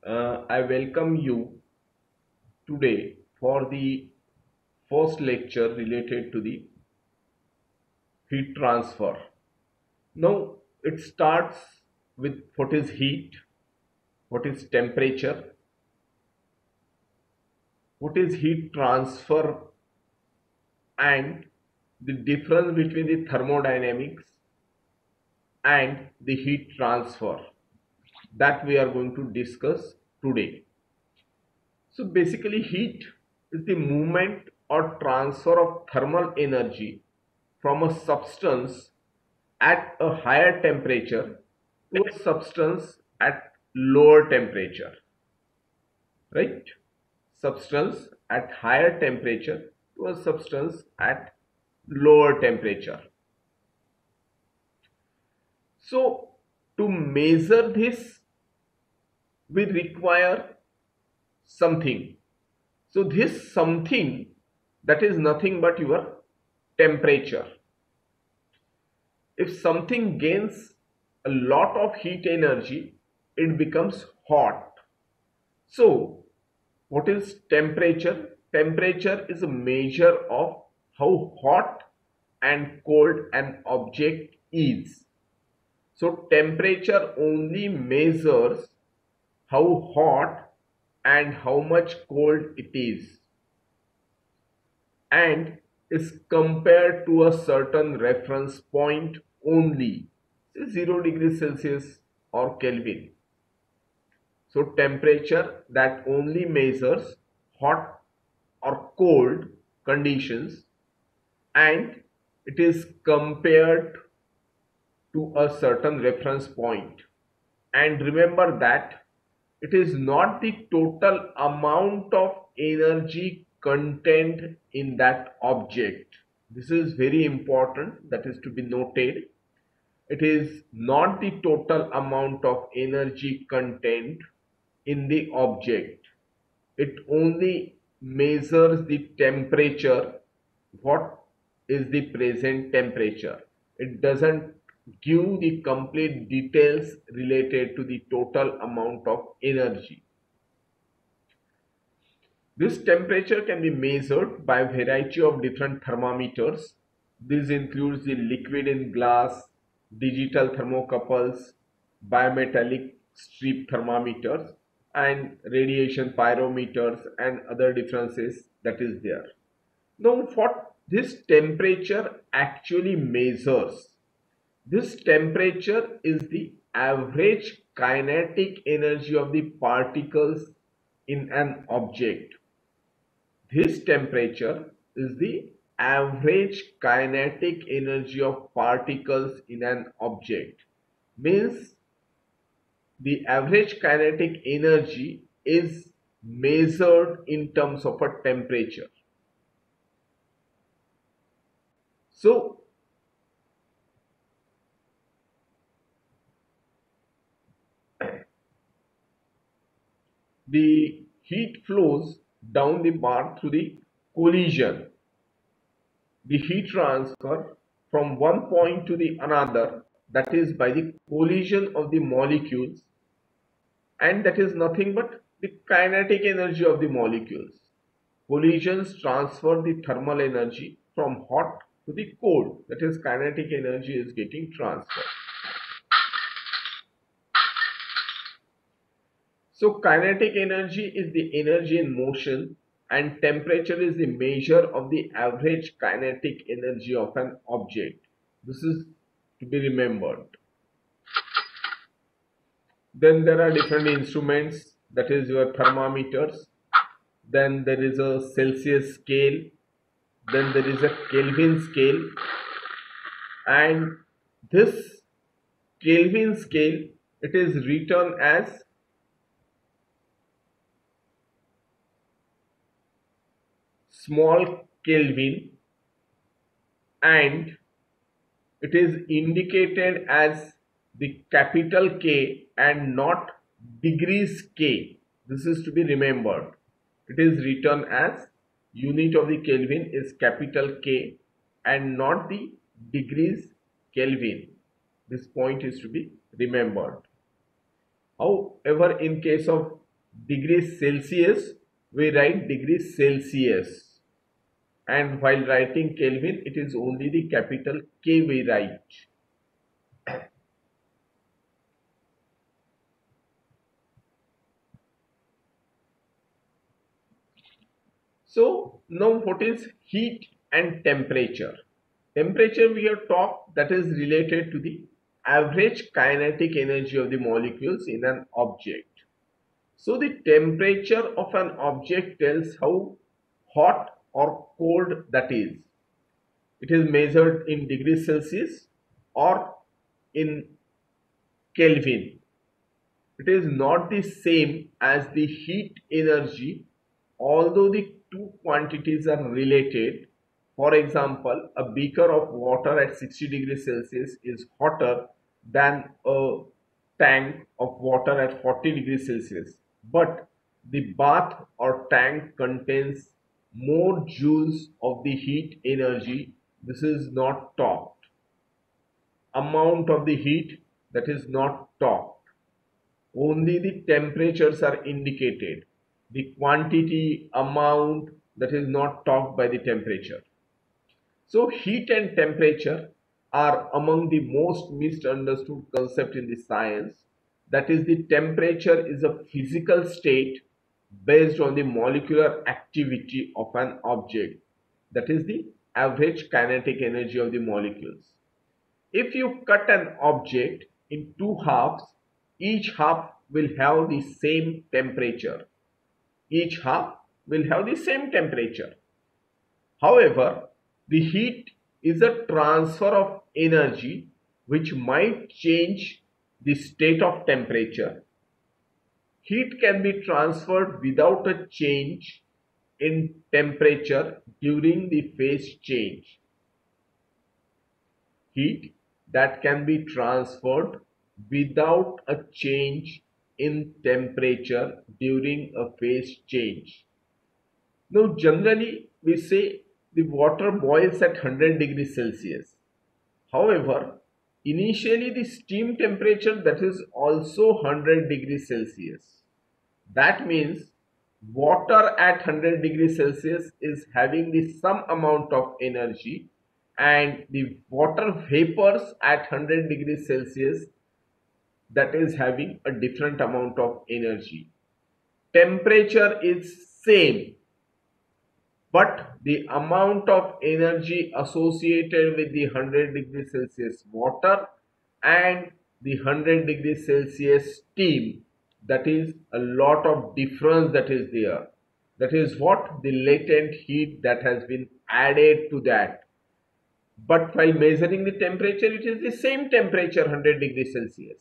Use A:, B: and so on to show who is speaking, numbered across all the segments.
A: I welcome you today for the first lecture related to the heat transfer. Now it starts with what is heat, what is temperature, what is heat transfer, and the difference between the thermodynamics and the heat transfer that we are going to discuss today. So basically heat is the movement or transfer of thermal energy from a substance at a higher temperature to a substance at lower temperature, right? Substance at higher temperature to a substance at lower temperature. So to measure this, we require something. So this something, that is nothing but your temperature. If something gains a lot of heat energy, it becomes hot. So what is temperature? Temperature is a measure of how hot and cold an object is. So temperature only measures how hot and how much cold it is, and is compared to a certain reference point only, say 0 degrees Celsius or Kelvin. So temperature that only measures hot or cold conditions, and it is compared to a certain reference point. And remember that it is not the total amount of energy contained in that object. This is very important, that is to be noted. It is not the total amount of energy contained in the object. It only measures the temperature, what is the present temperature. It doesn't give the complete details related to the total amount of energy. This temperature can be measured by a variety of different thermometers. This includes the liquid in glass, digital thermocouples, bimetallic strip thermometers, and radiation pyrometers, and other differences that is there. Now what this temperature actually measures? This temperature is the average kinetic energy of the particles in an object. This temperature is the average kinetic energy of particles in an object. Means the average kinetic energy is measured in terms of a temperature. So the heat flows down the bar through the collision. The heat transfer from one point to the another, that is by the collision of the molecules, and that is nothing but the kinetic energy of the molecules. Collisions transfer the thermal energy from hot to the cold, that is kinetic energy is getting transferred. So kinetic energy is the energy in motion, and temperature is the measure of the average kinetic energy of an object. This is to be remembered. Then there are different instruments, that is your thermometers. Then there is a Celsius scale. Then there is a Kelvin scale. And this Kelvin scale, it is written as small Kelvin, and it is indicated as the capital K and not degrees K. This is to be remembered. It is written as unit of the Kelvin is capital K and not the degrees Kelvin. This point is to be remembered. However, in case of degrees Celsius, we write degrees Celsius. And while writing Kelvin, it is only the capital K we write. So now what is heat and temperature? Temperature we have talked, that is related to the average kinetic energy of the molecules in an object. So the temperature of an object tells how hot or cold that is. It is measured in degrees Celsius or in Kelvin. It is not the same as the heat energy, although the two quantities are related. For example, a beaker of water at 60 degrees Celsius is hotter than a tank of water at 40 degrees Celsius. But the bath or tank contains more joules of the heat energy. This is not talked. Amount of the heat, that is not talked. Only the temperatures are indicated. The quantity, amount, that is not talked by the temperature. So heat and temperature are among the most misunderstood concept in the science. That is, the temperature is a physical state based on the molecular activity of an object. That is the average kinetic energy of the molecules. If you cut an object in two halves, each half will have the same temperature. Each half will have the same temperature. However, the heat is a transfer of energy which might change the state of temperature. Heat can be transferred without a change in temperature during the phase change. Heat that can be transferred without a change in temperature during a phase change. Now, generally, we say the water boils at 100 degrees Celsius. However, initially the steam temperature, that is also 100 degrees Celsius. That means water at 100 degrees Celsius is having the some amount of energy, and the water vapors at 100 degrees Celsius, that is having a different amount of energy. Temperature is same, but the amount of energy associated with the 100 degrees Celsius water and the 100 degrees Celsius steam, that is a lot of difference that is there. That is what the latent heat that has been added to that. But while measuring the temperature, it is the same temperature, 100 degrees Celsius.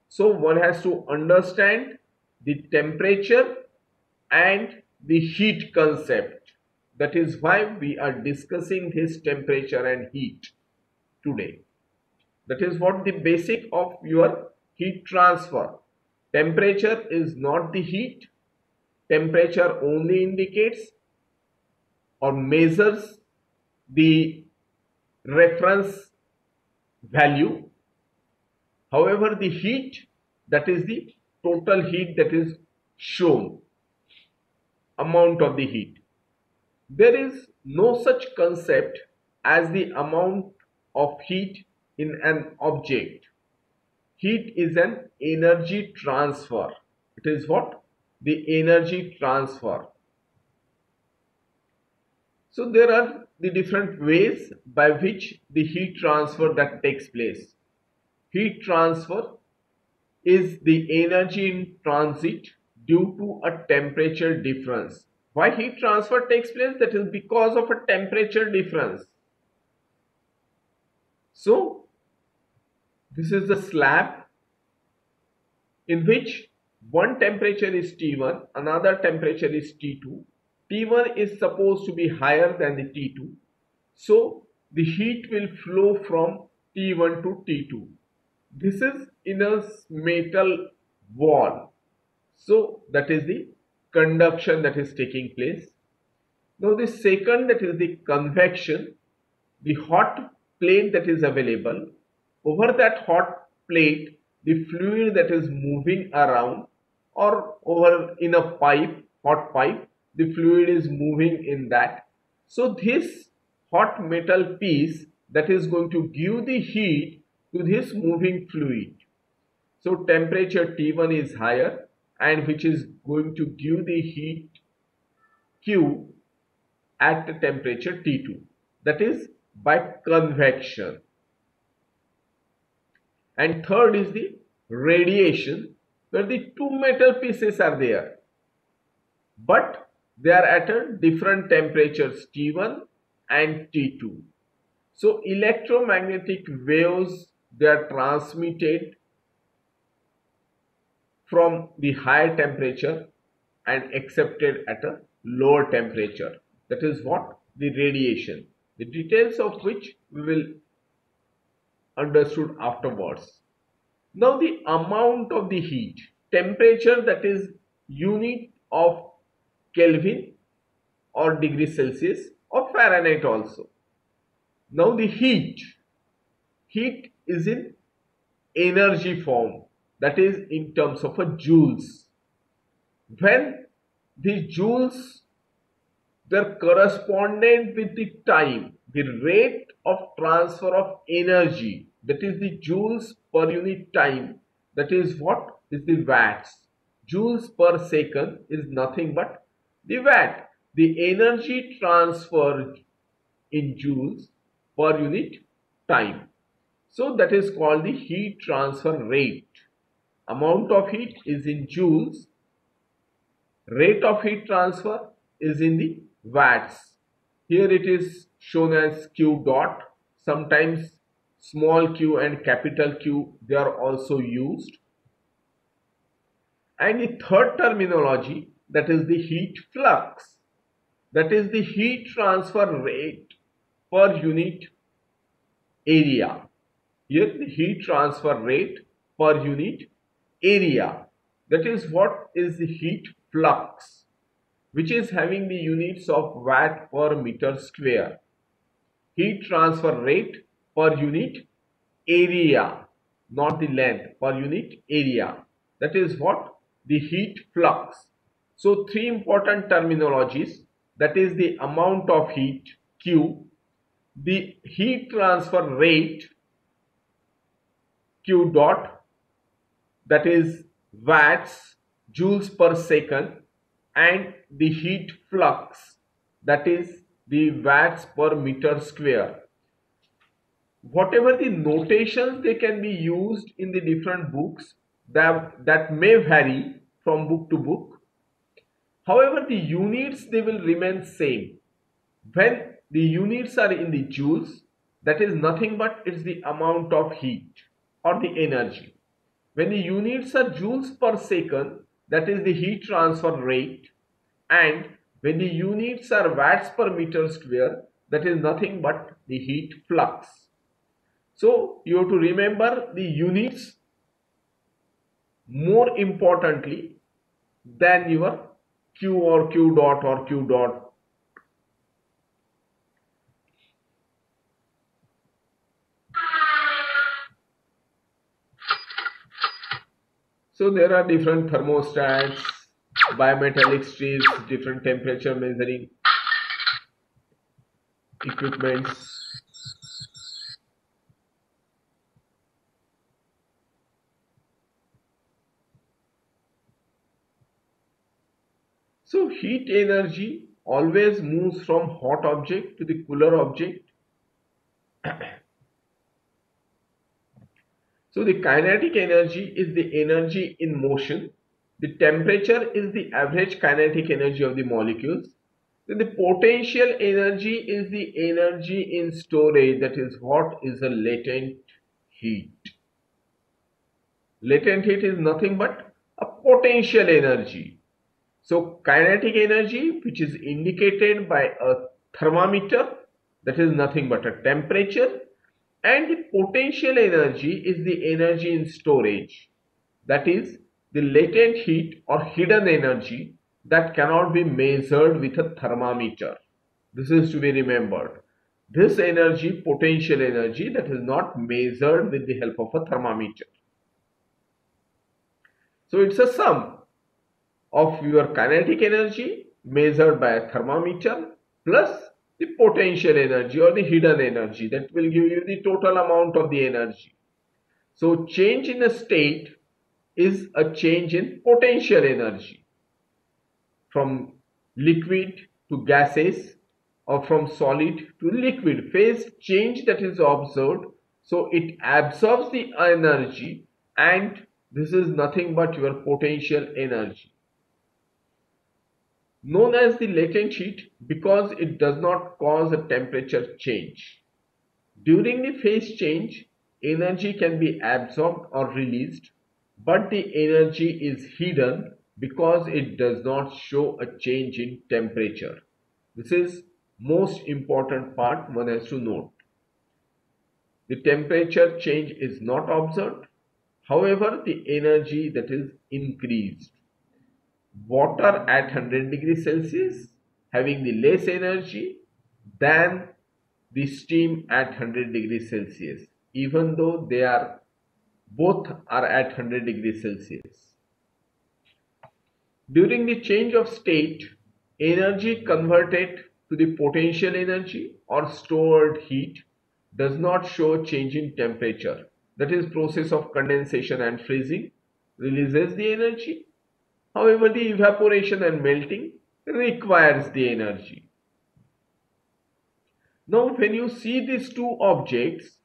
A: So one has to understand the temperature and the heat concept. That is why we are discussing this temperature and heat today. That is what the basic of your heat transfer. Temperature is not the heat. Temperature only indicates or measures the reference value. However, the heat, that is the total heat that is shown, amount of the heat. There is no such concept as the amount of heat in an object. Heat is an energy transfer. It is what? The energy transfer. So there are the different ways by which the heat transfer that takes place. Heat transfer is the energy in transit due to a temperature difference. Why heat transfer takes place? That is because of a temperature difference. So this is the slab in which one temperature is T1, another temperature is T2. T1 is supposed to be higher than the T2. So the heat will flow from T1 to T2. This is in a metal wall. So that is the conduction that is taking place. Now the second, that is the convection, the hot plate that is available. Over that hot plate, the fluid that is moving around, or over in a pipe, hot pipe, the fluid is moving in that. So this hot metal piece that is going to give the heat to this moving fluid. So temperature T1 is higher, and which is going to give the heat Q at the temperature T2, that is by convection. And third is the radiation, where the two metal pieces are there, but they are at a different temperatures T1 and T2. So electromagnetic waves, they are transmitted from the higher temperature and accepted at a lower temperature. That is what the radiation, the details of which we will understood afterwards. Now the amount of the heat, temperature, that is unit of Kelvin or degree Celsius or Fahrenheit also. Now the heat is in energy form, that is in terms of a joules. When the joules, they're correspondent with the time, the rate of transfer of energy, that is the joules per unit time, that is what is the watts. Joules per second is nothing but the watt, the energy transferred in joules per unit time. So that is called the heat transfer rate. Amount of heat is in joules, rate of heat transfer is in the watts. Here it is shown as Q dot. Sometimes small q and capital Q, they are also used. And the third terminology, that is the heat flux, that is the heat transfer rate per unit area. Here the heat transfer rate per unit area, that is what is the heat flux, which is having the units of watt per meter square. Heat transfer rate per unit area, not the length, per unit area. That is what the heat flux. So three important terminologies, that is the amount of heat Q, the heat transfer rate Q dot, that is watts, joules per second, and the heat flux, that is the watts per meter square. Whatever the notations they can be used in the different books, that may vary from book to book. However, the units, they will remain same. When the units are in the joules, that is nothing but it's the amount of heat or the energy. When the units are joules per second, that is the heat transfer rate, and when the units are watts per meter square, that is nothing but the heat flux. So you have to remember the units more importantly than your Q or Q dot or Q dot. So there are different thermostats, bimetallic strips, different temperature measuring equipments. So heat energy always moves from hot object to the cooler object. So the kinetic energy is the energy in motion. The temperature is the average kinetic energy of the molecules. Then the potential energy is the energy in storage, that is what is a latent heat. Latent heat is nothing but a potential energy. So kinetic energy, which is indicated by a thermometer, that is nothing but a temperature, and the potential energy is the energy in storage, that is the latent heat or hidden energy that cannot be measured with a thermometer. This is to be remembered. This energy, potential energy, that is not measured with the help of a thermometer. So it's a sum. of your kinetic energy measured by a thermometer plus the potential energy or the hidden energy that will give you the total amount of the energy. So change in a state is a change in potential energy from liquid to gases or from solid to liquid. Phase change that is observed, so it absorbs the energy, and this is nothing but your potential energy, known as the latent heat, because it does not cause a temperature change. During the phase change, energy can be absorbed or released, but the energy is hidden because it does not show a change in temperature. This is most important part one has to note. The temperature change is not observed. However, the energy that is increased. Water at 100 degrees Celsius having the less energy than the steam at 100 degrees Celsius, even though they are both are at 100 degrees Celsius. During the change of state, energy converted to the potential energy or stored heat does not show change in temperature. That is, process of condensation and freezing releases the energy. However, the evaporation and melting requires the energy. Now, when you see these two objects,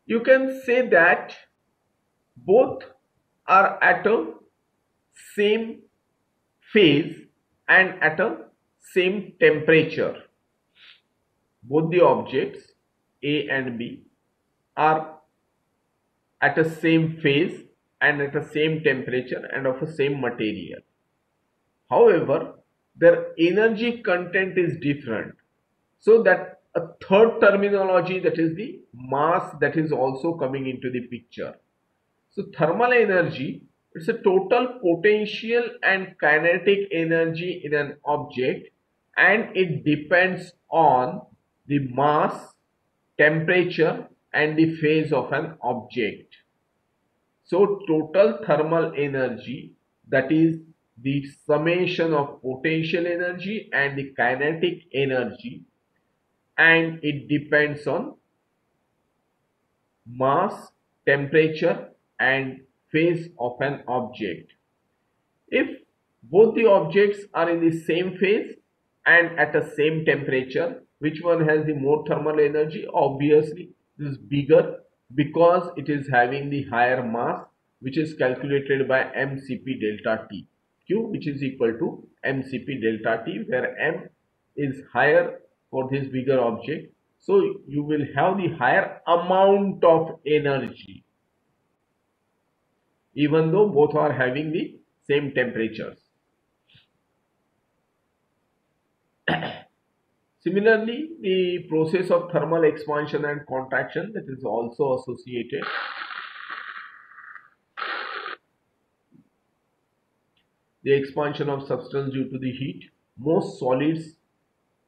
A: you can say that both are at a same phase and at a same temperature. Both the objects A and B are at a same phase and at a same temperature and of a same material. However, their energy content is different. So that a third terminology, that is the mass, that is also coming into the picture. So thermal energy, it's a total potential and kinetic energy in an object, and it depends on the mass, temperature and the phase of an object. So total thermal energy, that is the summation of potential energy and the kinetic energy, and it depends on mass, temperature and phase of an object. If both the objects are in the same phase and at the same temperature, which one has the more thermal energy? Obviously this is bigger, because it is having the higher mass, which is calculated by mCp delta T, Q, which is equal to mCp delta T, where m is higher for this bigger object. So you will have the higher amount of energy, even though both are having the same temperatures. Similarly, the process of thermal expansion and contraction, that is also associated. The expansion of substance due to the heat. Most solids,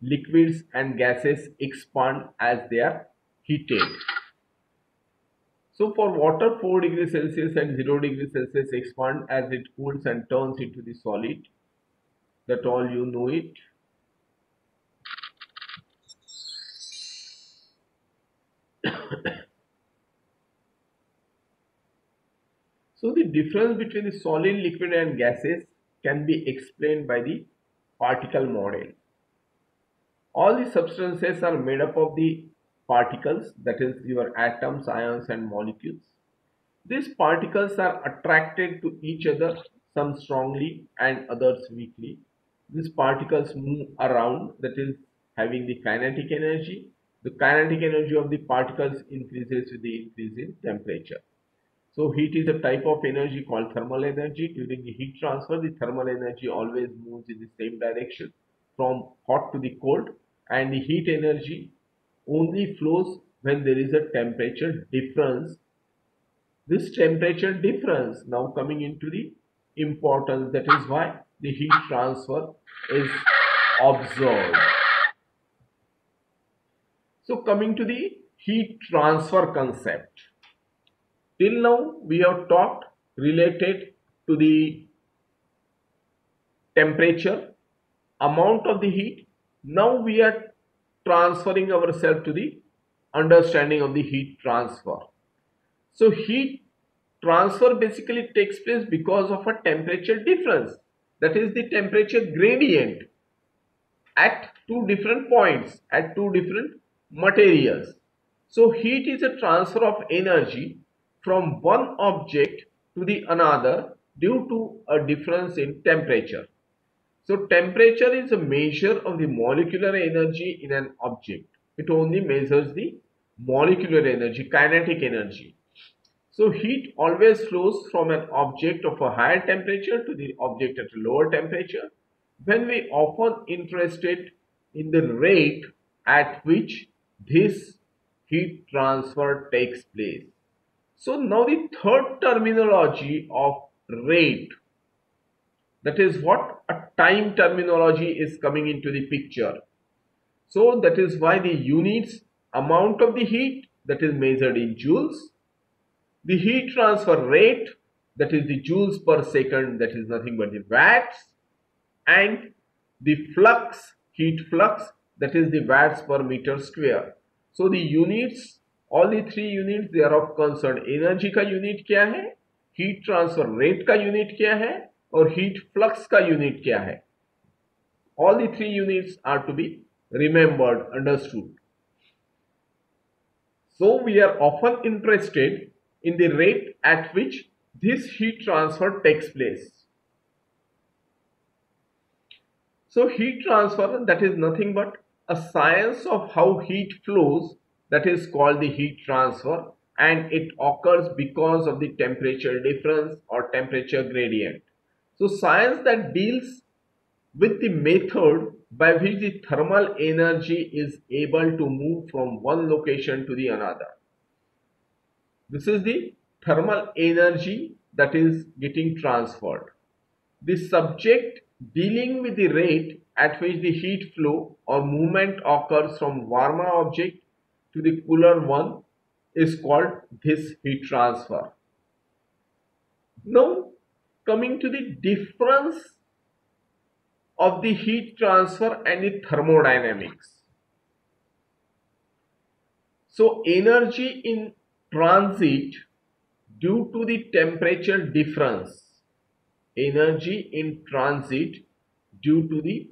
A: liquids and gases expand as they are heated. So for water, 4 degrees Celsius and 0 degrees Celsius expand as it cools and turns into the solid. That all you know it. So the difference between the solid, liquid and gases can be explained by the particle model. All the substances are made up of the particles, that is your atoms, ions and molecules. These particles are attracted to each other, some strongly and others weakly. These particles move around, that is having the kinetic energy. The kinetic energy of the particles increases with the increase in temperature. So heat is a type of energy called thermal energy. During the heat transfer, the thermal energy always moves in the same direction from hot to the cold, and the heat energy only flows when there is a temperature difference. This temperature difference now coming into the importance, that is why the heat transfer is observed. So coming to the heat transfer concept. Till now we have talked related to the temperature, amount of the heat. Now we are transferring ourselves to the understanding of the heat transfer. So heat transfer basically takes place because of a temperature difference, that is the temperature gradient at two different points, at two different materials. So heat is a transfer of energy from one object to the another due to a difference in temperature. So temperature is a measure of the molecular energy in an object. It only measures the molecular energy, kinetic energy. So heat always flows from an object of a higher temperature to the object at a lower temperature. When we often interested in the rate at which this heat transfer takes place. So now the third terminology of rate, that is what a time terminology is coming into the picture. So that is why the units amount of the heat, that is measured in joules, the heat transfer rate, that is the joules per second, that is nothing but the watts, and the flux, heat flux, that is the watts per meter square. So the units, all the three units, they are of concern. Energy का unit क्या है, heat transfer rate का unit क्या है, और heat flux का unit क्या है. All the three units are to be remembered, understood. So we are often interested in the rate at which this heat transfer takes place. So heat transfer, that is nothing but a science of how heat flows, that is called the heat transfer, and it occurs because of the temperature difference or temperature gradient. So science that deals with the method by which the thermal energy is able to move from one location to the another. This is the thermal energy that is getting transferred. The subject dealing with the rate at which the heat flow or movement occurs from warmer object to the cooler one is called this heat transfer. Now coming to the difference of the heat transfer and the thermodynamics. So energy in transit due to the temperature difference, energy in transit due to the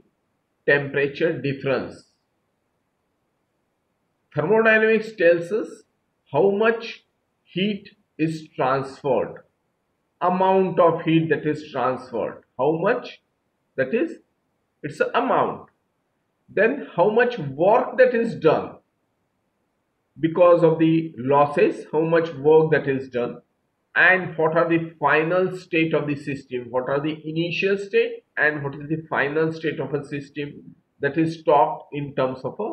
A: temperature difference. Thermodynamics tells us how much heat is transferred, amount of heat that is transferred, how much, that is, it's an amount. Then how much work that is done because of the losses, how much work that is done, and what are the final state of the system, what are the initial state and what is the final state of a system, that is talked in terms of a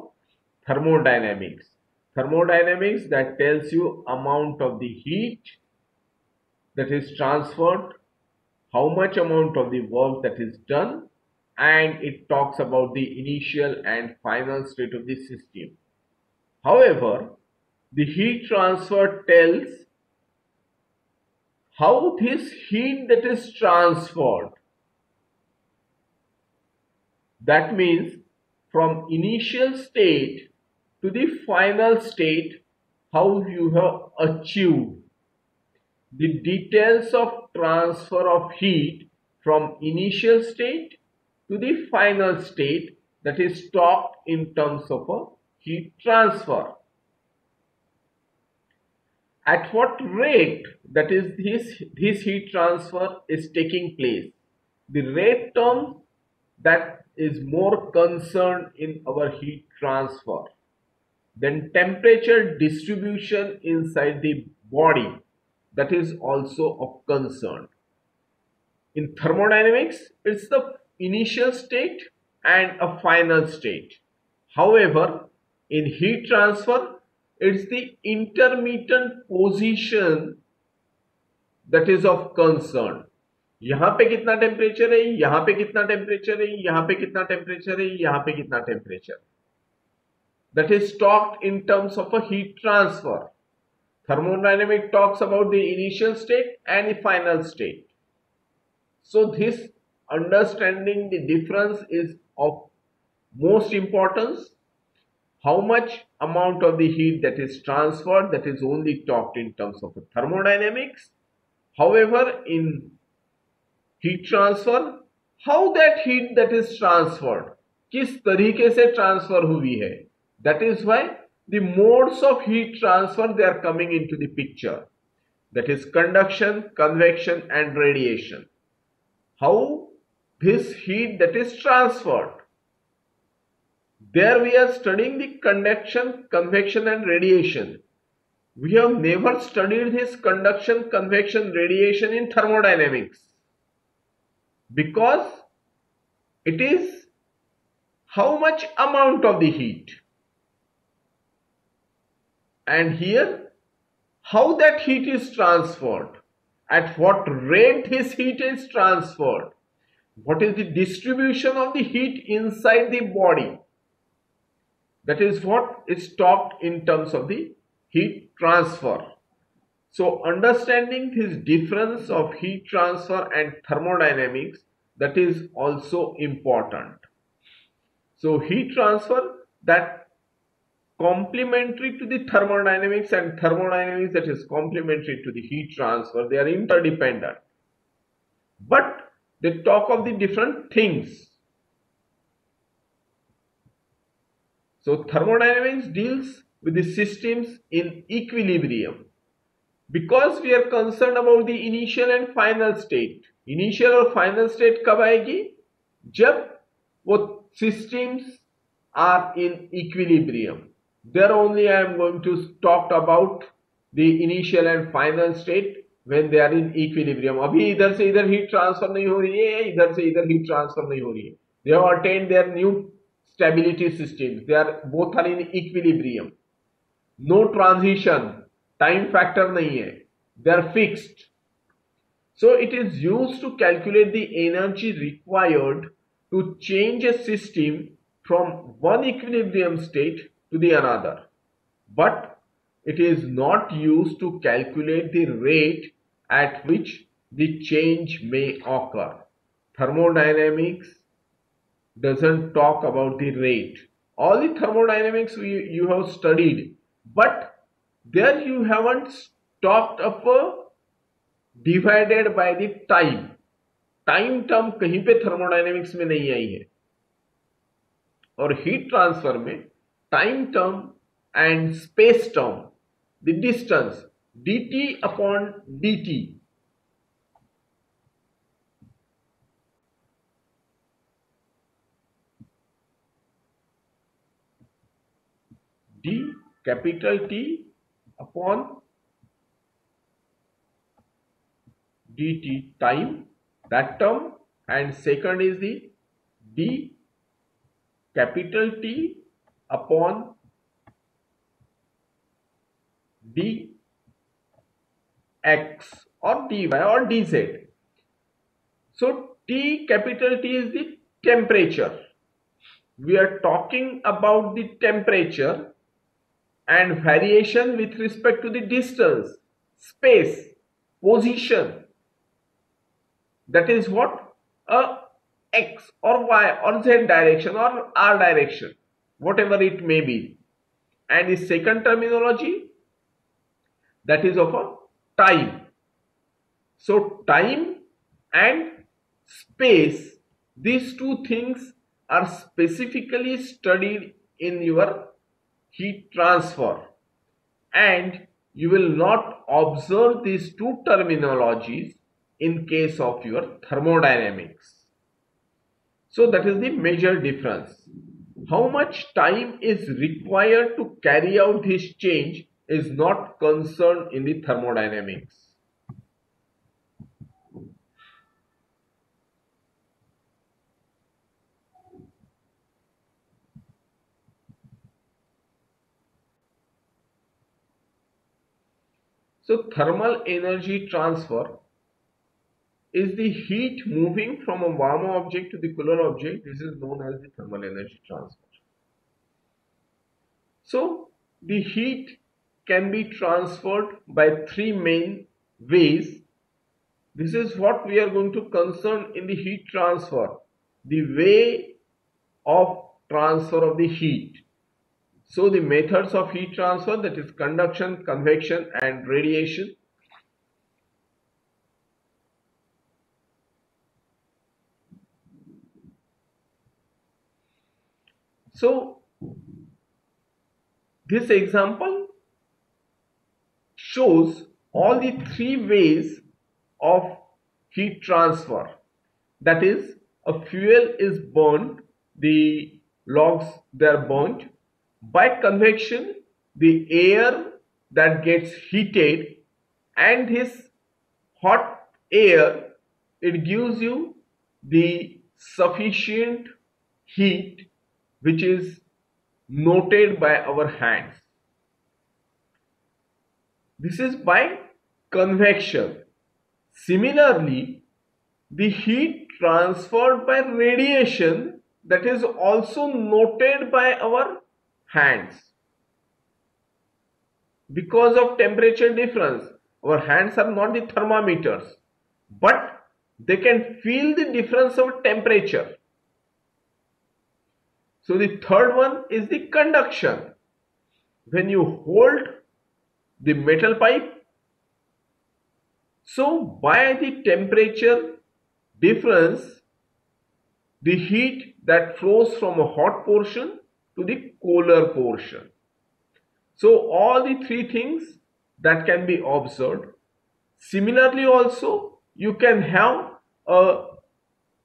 A: thermodynamics. Thermodynamics that tells you amount of the heat that is transferred, how much amount of the work that is done, and it talks about the initial and final state of the system. However, the heat transfer tells how this heat that is transferred, that means from initial state to the final state, how you have achieved. The details of transfer of heat from initial state to the final state, that is talked in terms of a heat transfer. At what rate, that is this heat transfer is taking place. The rate term that is more concerned in our heat transfer. Then temperature distribution inside the body, that is also of concern. In thermodynamics, it's the initial state and a final state. However, in heat transfer, it's the intermittent position that is of concern. यहाँ पे कितना temperature है, यहाँ पे कितना temperature है, यहाँ पे कितना टेम्परेचर है, यहाँ पे कितना temperature. That is talked in terms of a heat transfer. Thermodynamic talks about the initial state and the final state. So this understanding the difference is of most importance. How much amount of the heat that is transferred, that is only talked in terms of thermodynamics. However, in heat transfer, how that heat that is transferred, किस तरीके से transfer हुई है, that is why the modes of heat transfer they are coming into the picture, that is conduction, convection and radiation. How this heat that is transferred, there we are studying the conduction, convection and radiation. We have never studied this conduction, convection, radiation in thermodynamics, because it is how much amount of the heat, and here how that heat is transferred, at what rate this heat is transferred, what is the distribution of the heat inside the body. That is what is talked in terms of the heat transfer. So understanding this difference of heat transfer and thermodynamics, that is also important. So heat transfer that complementary to the thermodynamics, and thermodynamics that is complementary to the heat transfer, they are interdependent, but they talk of the different things. So thermodynamics deals with the systems in equilibrium, because we are concerned about the initial and final state. Initial और final state कब आएगी, जब वो systems are in equilibrium. There only I am going to talk about the initial and final state when they are in equilibrium. अभी इधर से इधर heat transfer नहीं हो रही है, इधर से इधर heat transfer नहीं हो रही है. They have attained their new stability systems. They are both are in equilibrium. No transition, time factor नहीं है. They are fixed. So it is used to calculate the energy required to change a system from one equilibrium state to the another, but it is not used to calculate the rate at which the change may occur. Thermodynamics doesn't talk about the rate. All the thermodynamics you have studied, but there you haven't talked of divided by the time. Time term कहीं पे thermodynamics में नहीं आई है, और heat transfer में time term and space term, the distance dt upon dt, d capital T upon dt time, that term, and second is the d capital T upon dx or dy or dz. So T capital T is the temperature. We are talking about the temperature and variation with respect to the distance, space, position. That is what a x or y or z direction or r direction, whatever it may be. And the second terminology, that is of a time. So time and space, these two things are specifically studied in your heat transfer, and you will not observe these two terminologies in case of your thermodynamics. So that is the major difference. How much time is required to carry out this change is not concerned in the thermodynamics. So thermal energy transfer is the heat moving from a warmer object to the cooler object. This is known as the thermal energy transfer. So the heat can be transferred by three main ways. This is what we are going to concern in the heat transfer, the way of transfer of the heat. So the methods of heat transfer, that is conduction, convection and radiation. So this example shows all the three ways of heat transfer. That is, a fuel is burned, the logs they are burnt. By convection, the air that gets heated and this hot air, it gives you the sufficient heat which is noted by our hands. This is by convection. Similarly, the heat transferred by radiation, that is also noted by our hands. Because of temperature difference, our hands are not the thermometers, but they can feel the difference of temperature. So the third one is the conduction. When you hold the metal pipe, so by the temperature difference, the heat that flows from a hot portion to the colder portion. So all the three things that can be observed. Similarly also, you can have a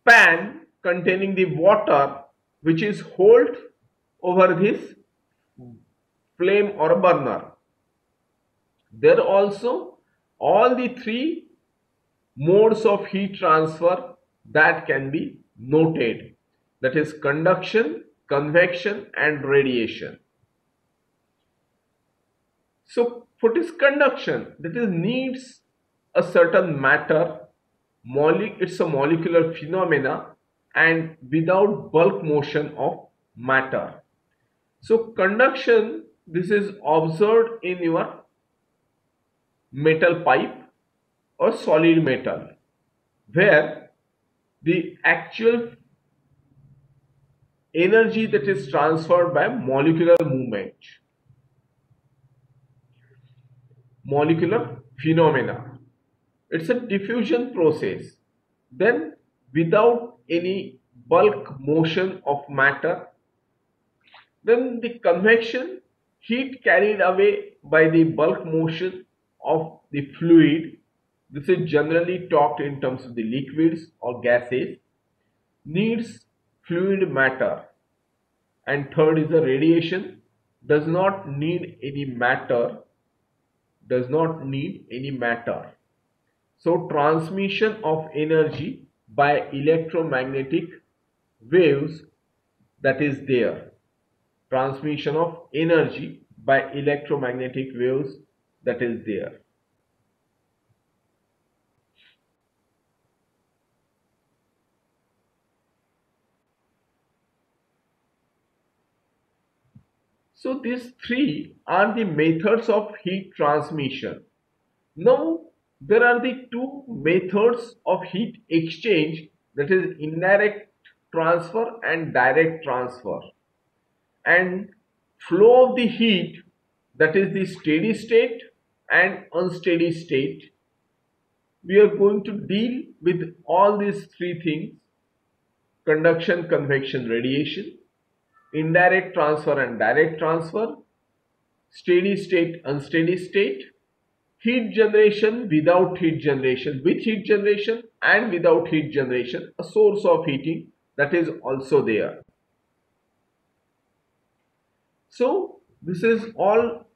A: pan containing the water which is held over this flame or burner. There also all the three modes of heat transfer that can be noted, that is conduction, convection and radiation. So what is conduction? That is needs a certain matter, it's a molecular phenomena and without bulk motion of matter. So conduction, this is observed in your metal pipe or solid metal, where the actual energy that is transferred by molecular movement, molecular phenomena. It's a diffusion process. Then without any bulk motion of matter, then the convection, heat carried away by the bulk motion of the fluid. This is generally talked in terms of the liquids or gases, needs fluid matter. And third is the radiation, does not need any matter, does not need any matter. So transmission of energy by electromagnetic waves, that is there. Transmission of energy by electromagnetic waves, that is there. So these three are the methods of heat transmission. Now there are the two methods of heat exchange, that is indirect transfer and direct transfer. And flow of the heat, that is the steady state and unsteady state. We are going to deal with all these three things: conduction, convection, radiation, indirect transfer and direct transfer, steady state, unsteady state, heat generation, without heat generation, with heat generation and without heat generation, a source of heating that is also there. So this is all